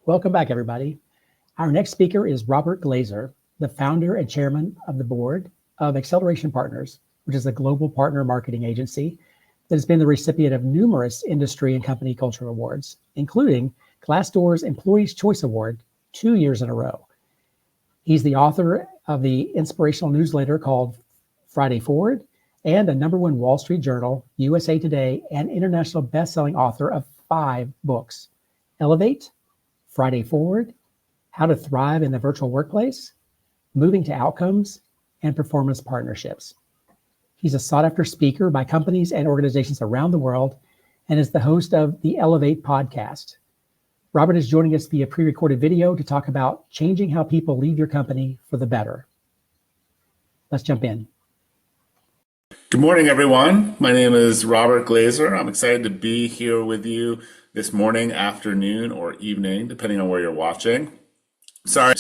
Welcome back, everybody. Our next speaker is Robert Glazer, the founder and chairman of the board of Acceleration Partners, which is a global partner marketing agency that has been the recipient of numerous industry and company culture awards, including Glassdoor's Employees' Choice Award 2 years in a row. He's the author of the inspirational newsletter called Friday Forward and a #1 Wall Street Journal, USA Today, and international best-selling author of 5 books: Elevate, Friday Forward, How to Thrive in the Virtual Workplace, Moving to Outcomes, and Performance Partnerships. He's a sought-after speaker by companies and organizations around the world and is the host of the Elevate podcast. Robert is joining us via pre-recorded video to talk about changing how people leave your company for the better. Let's jump in. Good morning, everyone. My name is Robert Glazer. I'm excited to be here with you this morning, afternoon, or evening, depending on where you're watching. So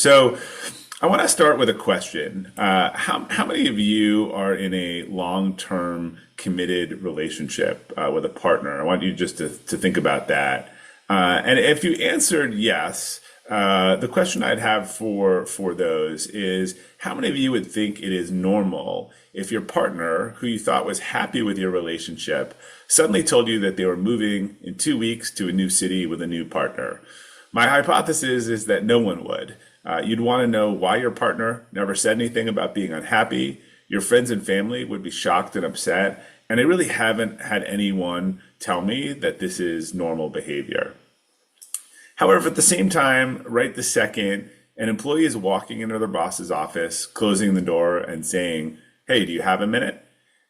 I want to start with a question. How many of you are in a long-term committed relationship with a partner? I want you just to think about that. And if you answered yes, the question I'd have for those is, how many of you would think it is normal if your partner, who you thought was happy with your relationship, suddenly told you that they were moving in 2 weeks to a new city with a new partner? My hypothesis is that no one would. You'd want to know why your partner never said anything about being unhappy. Your friends and family would be shocked and upset. And I really haven't had anyone tell me that this is normal behavior. However, at the same time, right this second, an employee is walking into their boss's office, closing the door and saying, "Hey, do you have a minute?"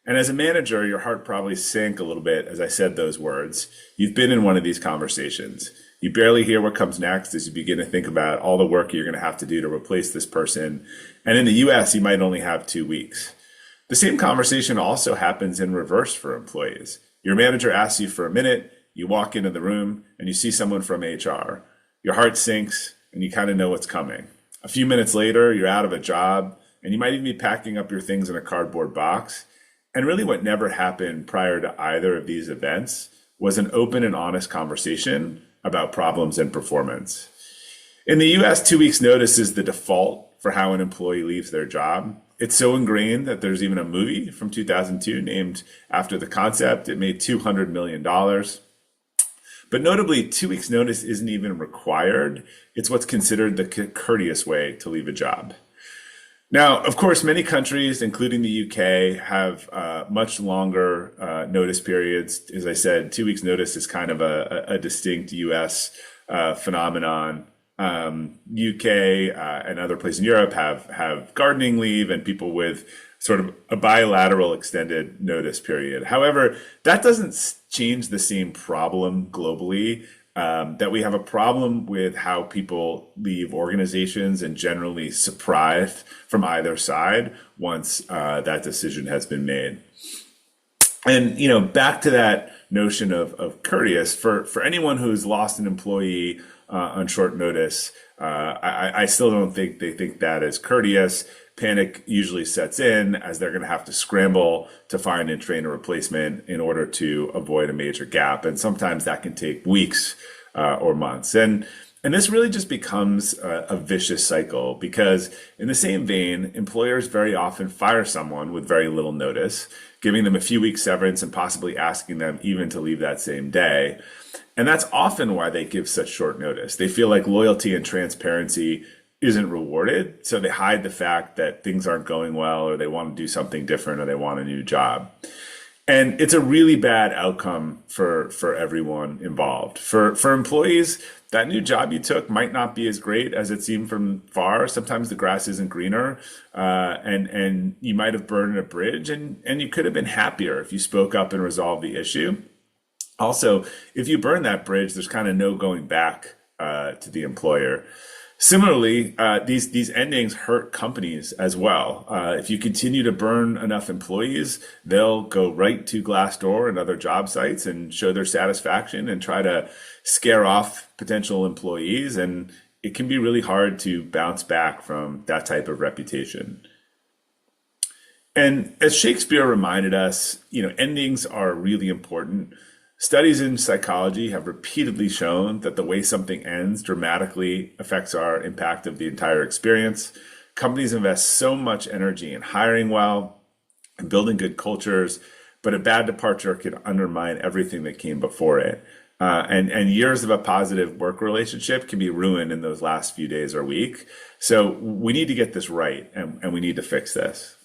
And as a manager, your heart probably sank a little bit as I said those words. You've been in one of these conversations. You barely hear what comes next as you begin to think about all the work you're going to have to do to replace this person. And in the US, you might only have 2 weeks. The same conversation also happens in reverse for employees. Your manager asks you for a minute, you walk into the room, and you see someone from HR. Your heart sinks, and you kind of know what's coming. A few minutes later, you're out of a job, and you might even be packing up your things in a cardboard box. And really what never happened prior to either of these events was an open and honest conversation about problems and performance. In the US, 2 weeks notice is the default for how an employee leaves their job. It's so ingrained that there's even a movie from 2002 named after the concept. It made $200 million. But notably, 2 weeks notice isn't even required. It's what's considered the courteous way to leave a job. Now, of course, many countries, including the UK, have much longer notice periods. As I said, 2 weeks notice is kind of a distinct US phenomenon. UK and other places in Europe have gardening leave and people with sort of a bilateral extended notice period. However, that doesn't change the same problem globally, that we have a problem with how people leave organizations and generally surprised from either side once that decision has been made. And, back to that notion of courteous, for anyone who's lost an employee on short notice, I still don't think they think that is courteous. Panic usually sets in as they're going to have to scramble to find and train a replacement in order to avoid a major gap. And sometimes that can take weeks or months. And this really just becomes a vicious cycle because in the same vein, employers very often fire someone with very little notice, giving them a few weeks severance and possibly asking them even to leave that same day. And that's often why they give such short notice. They feel like loyalty and transparency isn't rewarded, so they hide the fact that things aren't going well or they want to do something different or they want a new job. And it's a really bad outcome for everyone involved. For employees, that new job you took might not be as great as it seemed from far. Sometimes the grass isn't greener, and you might have burned a bridge, and you could have been happier if you spoke up and resolved the issue. Also, if you burn that bridge, there's kind of no going back to the employer. Similarly, these endings hurt companies as well. If you continue to burn enough employees, they'll go right to Glassdoor and other job sites and show their satisfaction and try to scare off potential employees. And it can be really hard to bounce back from that type of reputation. And as Shakespeare reminded us, endings are really important. Studies in psychology have repeatedly shown that the way something ends dramatically affects our impact of the entire experience. Companies invest so much energy in hiring well and building good cultures, but a bad departure can undermine everything that came before it. And years of a positive work relationship can be ruined in those last few days or week. So we need to get this right, and we need to fix this.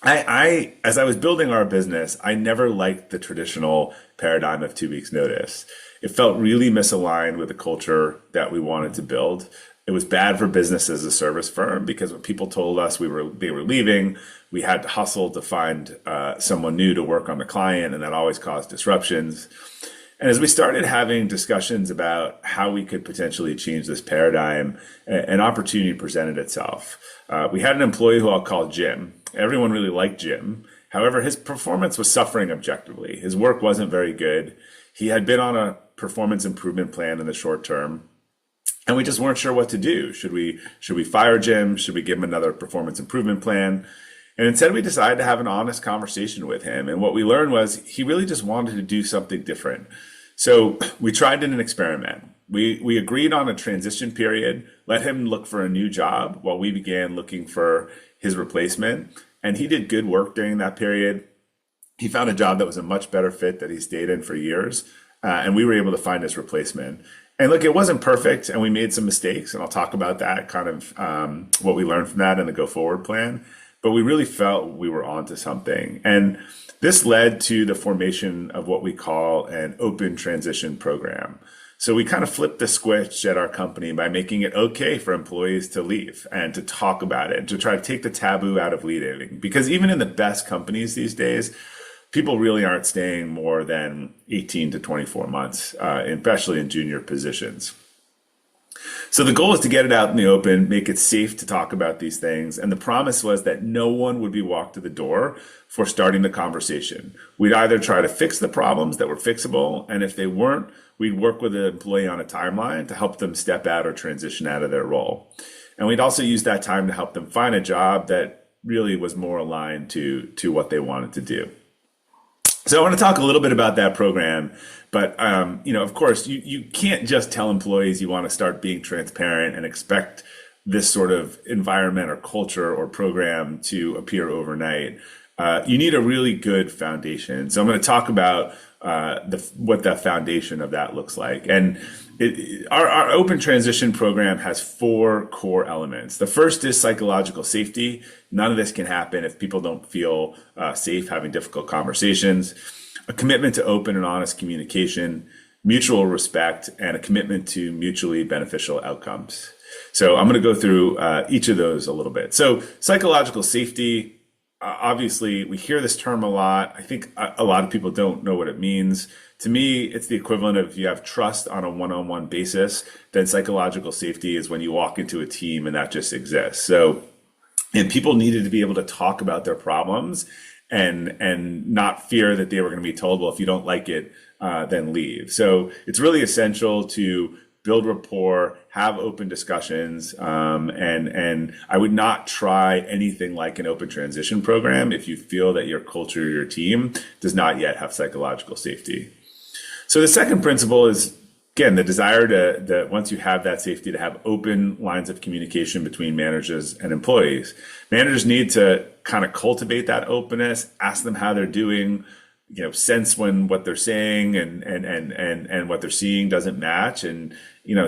As I was building our business, I never liked the traditional paradigm of 2 weeks notice. It felt really misaligned with the culture that we wanted to build. It was bad for business as a service firm because when people told us they were leaving, we had to hustle to find someone new to work on the client, and that always caused disruptions. And as we started having discussions about how we could potentially change this paradigm, an opportunity presented itself. We had an employee who I'll call Jim. Everyone really liked Jim. However, his performance was suffering objectively. His work wasn't very good. He had been on a performance improvement plan in the short term, and we just weren't sure what to do. Should we fire Jim? Should we give him another performance improvement plan? And instead, we decided to have an honest conversation with him. And what we learned was he really just wanted to do something different. So we tried an experiment. We agreed on a transition period, let him look for a new job while we began looking for his replacement. And he did good work during that period. He found a job that was a much better fit that he stayed in for years. And we were able to find his replacement. And look, it wasn't perfect, and we made some mistakes. And I'll talk about that, kind of what we learned from that in the go forward plan. But we really felt we were onto something. And this led to the formation of what we call an open transition program. So we kind of flipped the switch at our company by making it okay for employees to leave and to talk about it, to try to take the taboo out of leaving. Because even in the best companies these days, people really aren't staying more than 18 to 24 months, especially in junior positions. So the goal is to get it out in the open, make it safe to talk about these things. And the promise was that no one would be walked to the door for starting the conversation. We'd either try to fix the problems that were fixable, and if they weren't, we'd work with the employee on a timeline to help them step out or transition out of their role. And we'd also use that time to help them find a job that really was more aligned to what they wanted to do. So I want to talk a little bit about that program, but of course, you can't just tell employees you want to start being transparent and expect this sort of environment or culture or program to appear overnight. You need a really good foundation. So I'm going to talk about what the foundation of that looks like. And our open transition program has 4 core elements. The first is psychological safety. None of this can happen if people don't feel safe having difficult conversations. A commitment to open and honest communication, mutual respect, and a commitment to mutually beneficial outcomes. So I'm going to go through each of those a little bit. So psychological safety. Obviously, we hear this term a lot. I think a lot of people don't know what it means. To me, it's the equivalent of if you have trust on a one-on-one basis, then psychological safety is when you walk into a team and that just exists. So, and people needed to be able to talk about their problems and not fear that they were going to be told, well, if you don't like it, then leave. So it's really essential to build rapport, have open discussions, and I would not try anything like an open transition program if you feel that your culture, your team does not yet have psychological safety. So the second principle is, again, the desire to once you have that safety, to have open lines of communication between managers and employees. Managers need to kind of cultivate that openness, ask them how they're doing, sense when what they're saying and what they're seeing doesn't match, and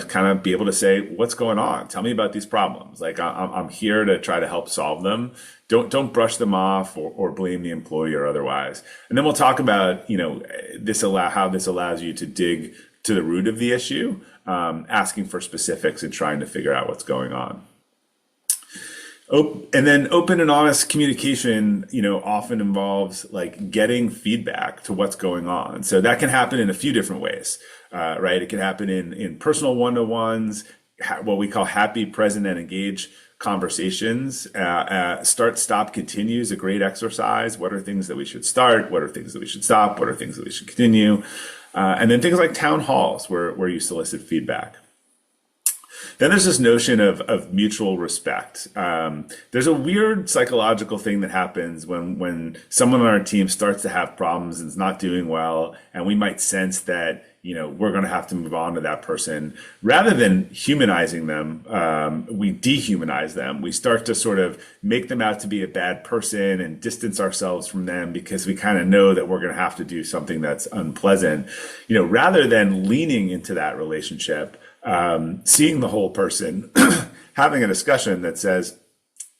kind of be able to say, what's going on? Tell me about these problems. Like I'm here to try to help solve them. Don't brush them off or blame the employee or otherwise. And then we'll talk about how this allows you to dig to the root of the issue, asking for specifics and trying to figure out what's going on. And then open and honest communication, often involves like getting feedback to what's going on. So that can happen in a few different ways, right? It can happen in personal one-to-ones, what we call happy, present, and engaged conversations. Start, stop, continue is a great exercise. What are things that we should start? What are things that we should stop? What are things that we should continue? And then things like town halls where you solicit feedback. Then there's this notion of mutual respect. There's a weird psychological thing that happens when someone on our team starts to have problems and is not doing well, and we might sense that we're going to have to move on to that person. Rather than humanizing them, we dehumanize them. We start to sort of make them out to be a bad person and distance ourselves from them because we kind of know that we're going to have to do something that's unpleasant. Rather than leaning into that relationship, seeing the whole person, having a discussion that says,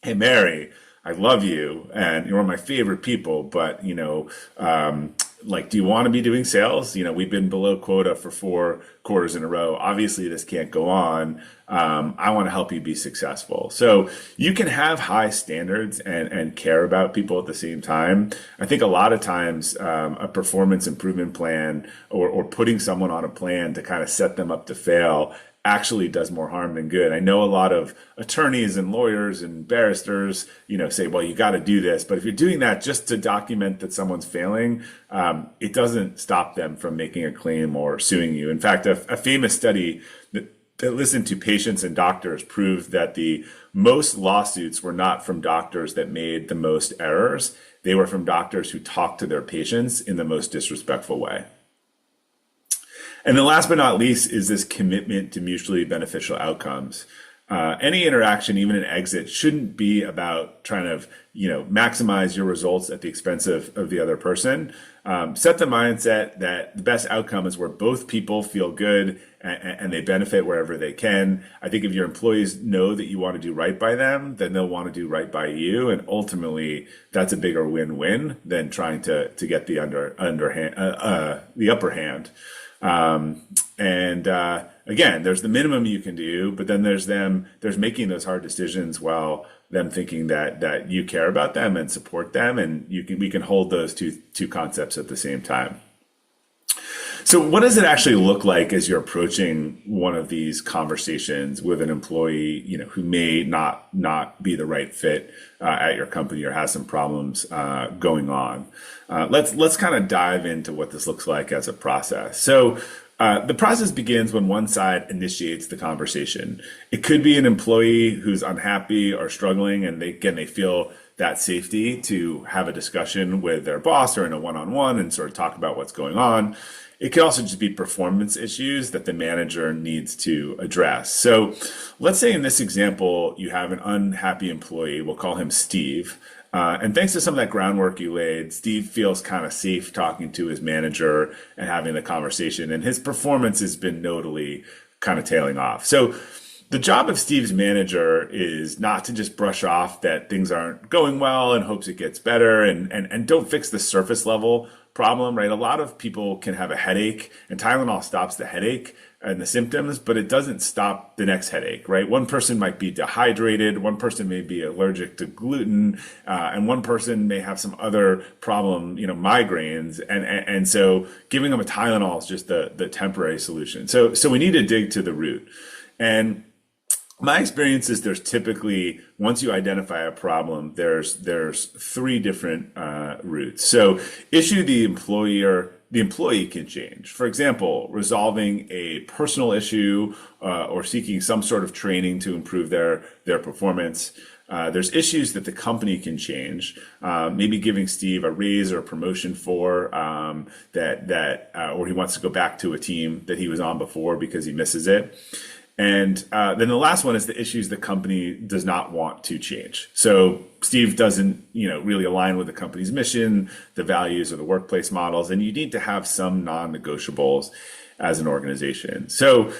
"Hey, Mary, I love you and you're one of my favorite people, but do you want to be doing sales? We've been below quota for 4 quarters in a row. Obviously, this can't go on. I want to help you be successful." So you can have high standards and care about people at the same time. I think a lot of times a performance improvement plan or putting someone on a plan to kind of set them up to fail actually does more harm than good. I know a lot of attorneys and lawyers and barristers, say, well, you got to do this. But if you're doing that just to document that someone's failing, it doesn't stop them from making a claim or suing you. In fact, a famous study that listened to patients and doctors proved that the most lawsuits were not from doctors that made the most errors. They were from doctors who talked to their patients in the most disrespectful way. And then last but not least is this commitment to mutually beneficial outcomes. Any interaction, even an exit, shouldn't be about trying to, maximize your results at the expense of the other person. Set the mindset that the best outcome is where both people feel good and they benefit wherever they can. I think if your employees know that you want to do right by them, then they'll want to do right by you. And ultimately, that's a bigger win-win than trying to get the upper hand. Again, there's the minimum you can do, but then there's making those hard decisions while them thinking that you care about them and support them, and we can hold those two concepts at the same time. So what does it actually look like as you're approaching one of these conversations with an employee, who may not be the right fit at your company or has some problems going on? Let's kind of dive into what this looks like as a process. So the process begins when one side initiates the conversation. It could be an employee who's unhappy or struggling, and they feel that safety to have a discussion with their boss or in a one-on-one and sort of talk about what's going on. It could also just be performance issues that the manager needs to address. So let's say in this example, you have an unhappy employee. We'll call him Steve. And thanks to some of that groundwork you laid, Steve feels kind of safe talking to his manager and having the conversation. And his performance has been notably kind of tailing off. So the job of Steve's manager is not to just brush off that things aren't going well and hopes it gets better and don't fix the surface level problem, right? A lot of people can have a headache, and Tylenol stops the headache and the symptoms, but it doesn't stop the next headache, right? One person might be dehydrated, one person may be allergic to gluten, and one person may have some other problem, migraines, and so giving them a Tylenol is just the temporary solution. So we need to dig to the root. And my experience is there's typically, once you identify a problem, there's 3 different routes. So issue the employee can change. For example, resolving a personal issue or seeking some sort of training to improve their performance. There's issues that the company can change, maybe giving Steve a raise or a promotion for or he wants to go back to a team that he was on before because he misses it. And then the last one is the issues the company does not want to change. So Steve doesn't, really align with the company's mission, the values, or the workplace models, and you need to have some non-negotiables as an organization. So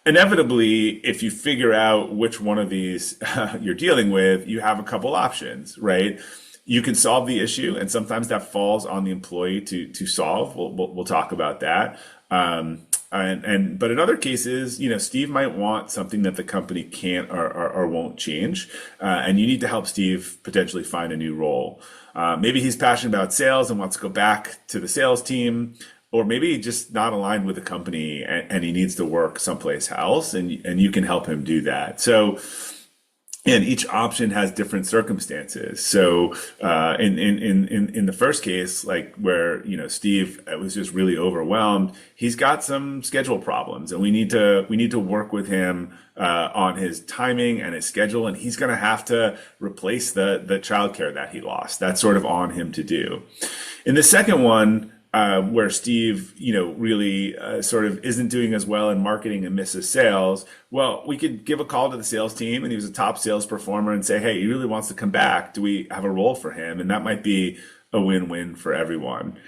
inevitably, if you figure out which one of these you're dealing with, you have a couple options, right? You can solve the issue, and sometimes that falls on the employee to solve. We'll talk about that. But in other cases, Steve might want something that the company can't or won't change, and you need to help Steve potentially find a new role. Maybe he's passionate about sales and wants to go back to the sales team, or maybe just not aligned with the company and he needs to work someplace else, and you can help him do that. So And each option has different circumstances. So in the first case, like where Steve was just really overwhelmed, he's got some schedule problems, and we need to work with him on his timing and his schedule, and he's going to have to replace the childcare that he lost. That's sort of on him to do. In the second one, where Steve, really sort of isn't doing as well in marketing and misses sales, well, we could give a call to the sales team, and he was a top sales performer, and say, hey, he really wants to come back. Do we have a role for him? And that might be a win-win for everyone.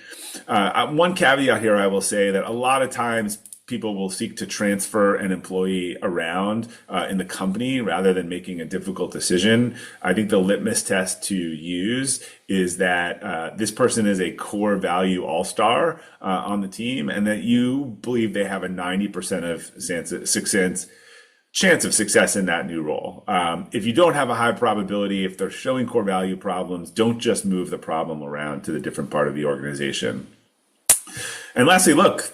One caveat here, I will say that a lot of times people will seek to transfer an employee around in the company rather than making a difficult decision. I think the litmus test to use is that this person is a core value all-star on the team, and that you believe they have a 90% of chance of success in that new role. If you don't have a high probability, if they're showing core value problems, don't just move the problem around to the different part of the organization. And lastly, look,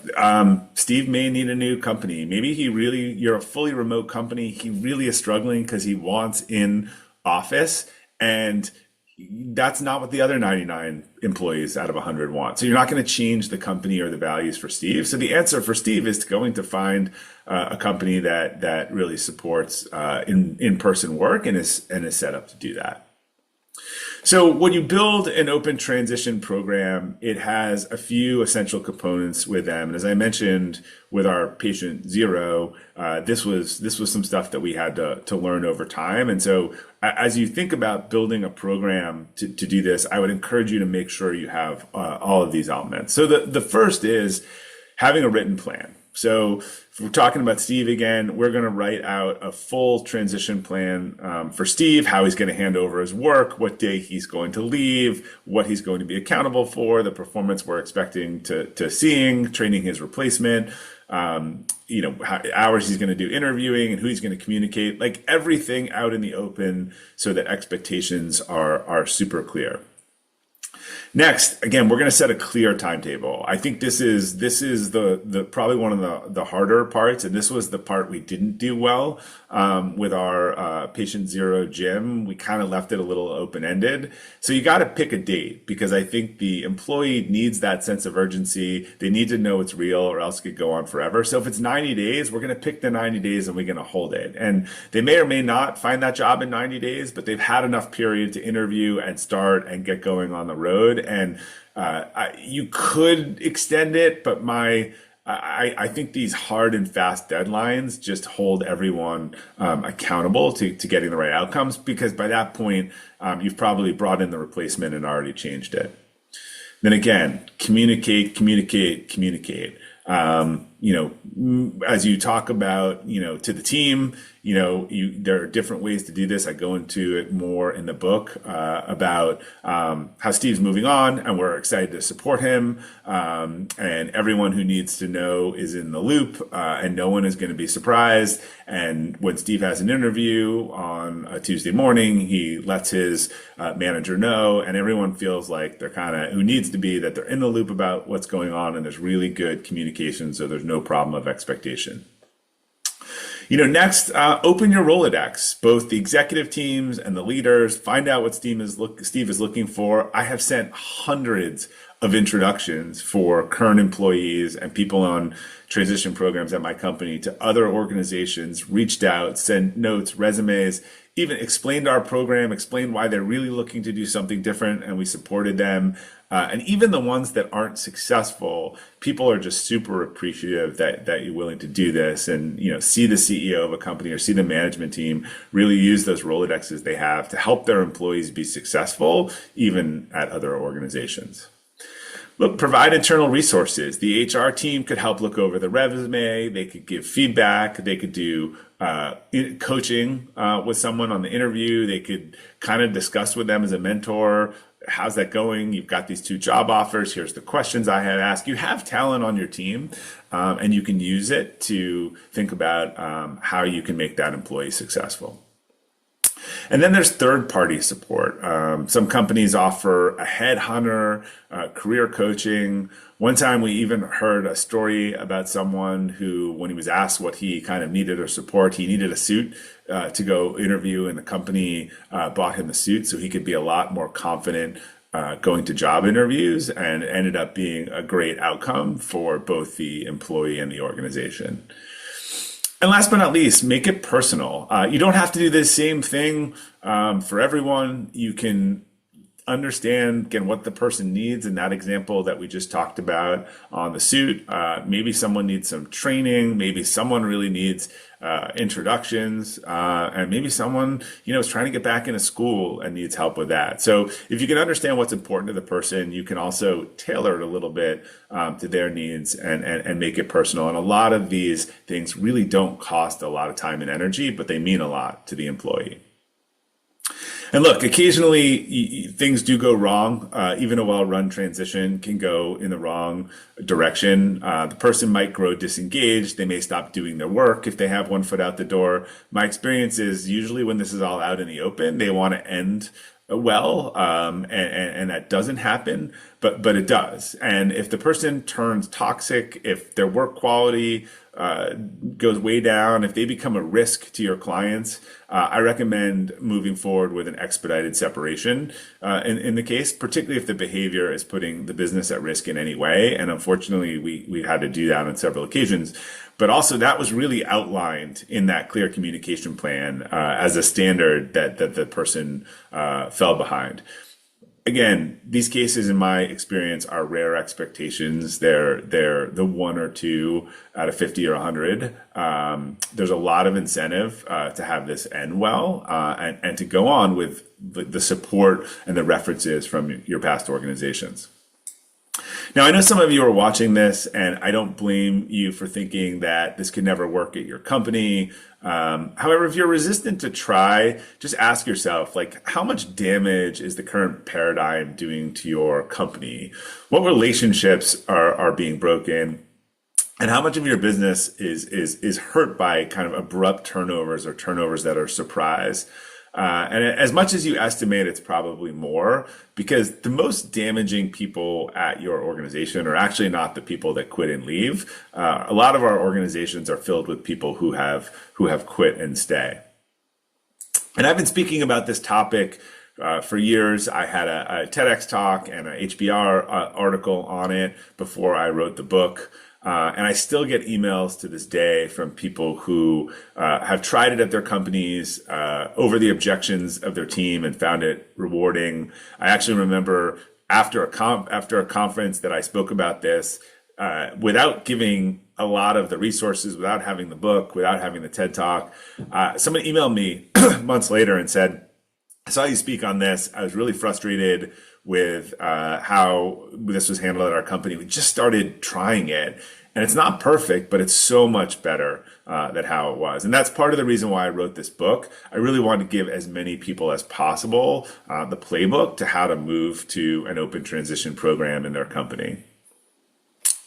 Steve may need a new company. Maybe you're a fully remote company. He really is struggling because he wants in office, and that's not what the other 99 employees out of 100 want. So you're not going to change the company or the values for Steve. So the answer for Steve is going to find a company that really supports in-person work and is set up to do that. So when you build an open transition program, it has a few essential components with them. And as I mentioned with our patient zero, this was some stuff that we had to learn over time. And so as you think about building a program to do this, I would encourage you to make sure you have all of these elements. So the first is having a written plan. So if we're talking about Steve again, we're going to write out a full transition plan for Steve, how he's going to hand over his work, what day he's going to leave, what he's going to be accountable for, the performance we're expecting to seeing, training his replacement, how hours he's going to do interviewing, and who he's going to communicate, like everything out in the open so that expectations are super clear. Next, again, we're going to set a clear timetable. I think this is the probably one of the harder parts, and this was the part we didn't do well with our patient zero gym. We kind of left it a little open-ended. So you got to pick a date, because I think the employee needs that sense of urgency. They need to know it's real, or else it could go on forever. So if it's 90 days, we're going to pick the 90 days and we're going to hold it. And they may or may not find that job in 90 days, but they've had enough period to interview and start and get going on the road. And you could extend it, but I think these hard and fast deadlines just hold everyone accountable to getting the right outcomes, because by that point, you've probably brought in the replacement and already changed it. Then again, communicate. As you talk about, to the team, there are different ways to do this. I go into it more in the book about how Steve's moving on, and we're excited to support him. And everyone who needs to know is in the loop, and no one is going to be surprised. And when Steve has an interview on a Tuesday morning, he lets his manager know, and everyone feels like they're who needs to be, that they're in the loop about what's going on, and there's really good communication, so there's no problem of expectation. Next, open your Rolodex, both the executive teams and the leaders. Find out what Steve is looking for. I have sent hundreds of introductions for current employees and people on transition programs at my company to other organizations, reached out, sent notes, resumes, even explained our program, explained why they're really looking to do something different, and we supported them. And even the ones that aren't successful, people are just super appreciative that you're willing to do this, and see the CEO of a company or see the management team really use those Rolodexes they have to help their employees be successful, even at other organizations. Look, provide internal resources. The HR team could help look over the resume. They could give feedback. They could do coaching with someone on the interview. They could kind of discuss with them as a mentor. How's that going? You've got these 2 job offers. Here's the questions I had asked. You have talent on your team, and you can use it to think about how you can make that employee successful. And then there's third-party support. Some companies offer a headhunter, career coaching. One time we even heard a story about someone who, when he was asked what he kind of needed or support, he needed a suit to go interview, and the company bought him a suit so he could be a lot more confident going to job interviews, and ended up being a great outcome for both the employee and the organization. And last but not least, make it personal. You don't have to do the same thing for everyone. You can understand, again, what the person needs. In that example that we just talked about on the suit, maybe someone needs some training, maybe someone really needs introductions, and maybe someone, is trying to get back into school and needs help with that. So if you can understand what's important to the person, you can also tailor it a little bit to their needs and make it personal. And a lot of these things really don't cost a lot of time and energy, but they mean a lot to the employee. And look, occasionally things do go wrong. Even a well-run transition can go in the wrong direction. The person might grow disengaged. They may stop doing their work if they have one foot out the door. My experience is usually when this is all out in the open, they want to end well, and that doesn't happen, but it does. And if the person turns toxic, if their work quality goes way down, if they become a risk to your clients, I recommend moving forward with an expedited separation in the case, particularly if the behavior is putting the business at risk in any way. And unfortunately, we had to do that on several occasions. But also that was really outlined in that clear communication plan as a standard that the person fell behind. Again, these cases, in my experience, are rare expectations. They're the 1 or 2 out of 50 or 100. There's a lot of incentive to have this end well and to go on with the support and the references from your past organizations. Now, I know some of you are watching this, and I don't blame you for thinking that this could never work at your company. However, if you're resistant to try, just ask yourself, how much damage is the current paradigm doing to your company? What relationships are being broken? And how much of your business is hurt by kind of abrupt turnovers or turnovers that are surprise? And as much as you estimate, it's probably more, because the most damaging people at your organization are actually not the people that quit and leave. A lot of our organizations are filled with people who have quit and stay. And I've been speaking about this topic for years. I had a TEDx talk and a HBR article on it before I wrote the book. And I still get emails to this day from people who have tried it at their companies over the objections of their team and found it rewarding. I actually remember after a conference that I spoke about this, without giving a lot of the resources, without having the book, without having the TED Talk, someone emailed me months later and said, "I saw you speak on this. I was really frustrated with how this was handled at our company. We just started trying it, and it's not perfect, but it's so much better than how it was." And that's part of the reason why I wrote this book. I really wanted to give as many people as possible the playbook to how to move to an open transition program in their company.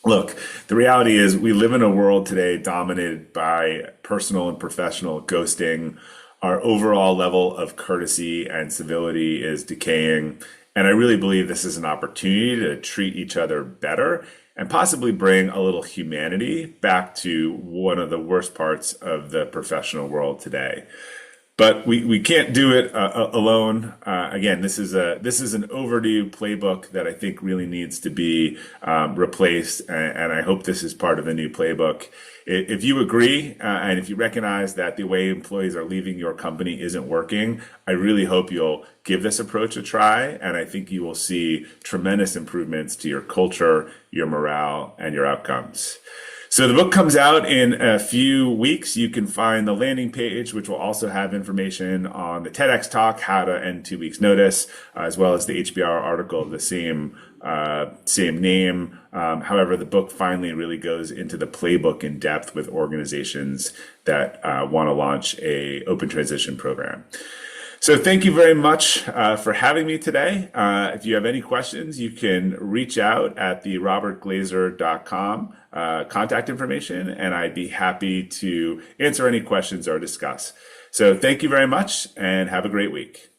Look, the reality is we live in a world today dominated by personal and professional ghosting. Our overall level of courtesy and civility is decaying. And I really believe this is an opportunity to treat each other better and possibly bring a little humanity back to one of the worst parts of the professional world today. But we can't do it alone. Again, this is an overdue playbook that I think really needs to be replaced, and I hope this is part of the new playbook. If you agree, and if you recognize that the way employees are leaving your company isn't working, I really hope you'll give this approach a try, and I think you will see tremendous improvements to your culture, your morale, and your outcomes. So the book comes out in a few weeks. You can find the landing page, which will also have information on the TEDx talk, how to end 2 weeks notice, as well as the HBR article of the same name. However, the book finally really goes into the playbook in depth with organizations that want to launch a open transition program. So thank you very much for having me today. If you have any questions, you can reach out at the robertglazer.com contact information, and I'd be happy to answer any questions or discuss. So thank you very much and have a great week.